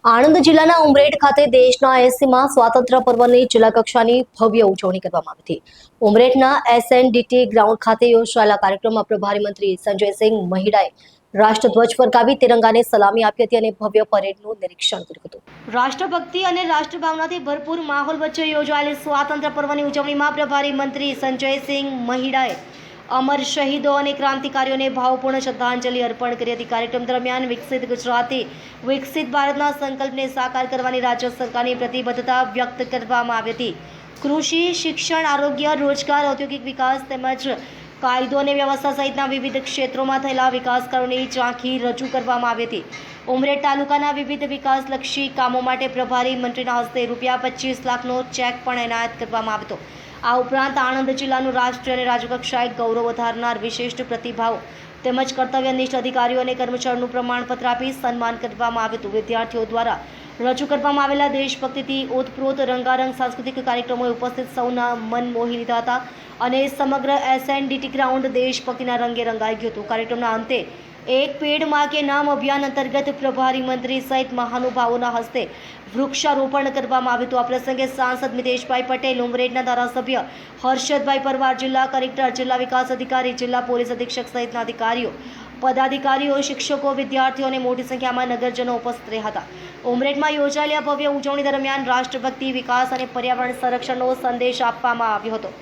આણંદ જિલ્લાના ઉમરેઠ ખાતે દેશના 80મા સ્વાતંત્ર્ય પર્વની જિલ્લા કક્ષાની ભવ્ય ઉજવણી કરવામાં આવી હતી। ઉમરેઠના SNDT ગ્રાઉન્ડ ખાતે યોજાયેલા કાર્યક્રમમાં પ્રભારી મંત્રી સંજયસિંહ મહિડાએ રાષ્ટ્રધ્વજ ફરકાવી તિરંગાને સલામી આપી હતી અને ભવ્ય પરેડનું નિરીક્ષણ કર્યું હતું। રાષ્ટ્રભક્તિ અને રાષ્ટ્રભાવનાથી ભરપૂર માહોલ વચ્ચે યોજાયેલી સ્વાતંત્ર્ય પર્વની ઉજવણીમાં પ્રભારી મંત્રી સંજયસિંહ મહિડાએ અમર શહીદો અને ક્રાંતિકારીઓને ભાવપૂર્ણ શ્રદ્ધાંજલિ અર્પણ કરી હતી। કાર્યક્રમ દરમિયાન વિકસિત ગુજરાતથી વિકસિત ભારતના સંકલ્પને સાકાર કરવાની રાજ્ય સરકારની પ્રતિબદ્ધતા વ્યક્ત કરવામાં આવી હતી। કૃષિ, શિક્ષણ, આરોગ્ય, રોજગાર, ઔદ્યોગિક વિકાસ તેમજ કાયદો અને વ્યવસ્થા સહિતના વિવિધ ક્ષેત્રોમાં થયેલા વિકાસ કાર્યોની ઝાંખી રજૂ કરવામાં આવી હતી। ઉમરેઠ તાલુકાના વિવિધ વિકાસલક્ષી કામો માટે પ્રભારી મંત્રીના હસ્તે ₹25 લાખનો ચેક પણ એનાયત કરવામાં આવ્યો હતો। આ ઉપરાંત આણંદ જિલ્લાનું રાષ્ટ્રીય અને રાજ્યકક્ષાએ ગૌરવ વધારનાર વિશિષ્ટ પ્રતિભાઓ તેમજ કર્તવ્યનિષ્ઠ અધિકારીઓ અને કર્મચારીઓનું પ્રમાણપત્ર આપી સન્માન કરવામાં આવ્યું હતું। વિદ્યાર્થીઓ દ્વારા રજૂ કરવામાં આવેલા દેશભક્તિથી ઓતપ્રોત રંગારંગ સાંસ્કૃતિક કાર્યક્રમોએ ઉપસ્થિત સૌના મન મોહી લીધા હતા અને સમગ્ર SNDT ગ્રાઉન્ડ દેશભક્તિના રંગે રંગાઈ ગયું હતું। કાર્યક્રમના અંતે એક પેડ માં કે નામ અભિયાન અંતર્ગત પ્રભારી મંત્રી સહિત મહાનુભાવોના હસ્તે વૃક્ષારોપણ કરવામાં આવ્યું હતું। આ પ્રસંગે સાંસદ મિતેશભાઈ પટેલ, ઉમરેઠના ધારાસભ્ય હર્ષદભાઈ પરમાર, જિલ્લા કલેક્ટર, જિલ્લા વિકાસ અધિકારી, જિલ્લા પોલીસ અધિક્ષક સહિતના અધિકારીઓ, પદાધિકારીઓ, શિક્ષકો, વિદ્યાર્થીઓ અને મોટી સંખ્યામાં નગરજનો ઉપસ્થિત રહ્યા હતા। ઉમરેઠમાં યોજાયેલી આ ભવ્ય ઉજવણી દરમિયાન રાષ્ટ્રભક્તિ, વિકાસ અને પર્યાવરણ સંરક્ષણનો સંદેશ આપવામાં આવ્યો હતો।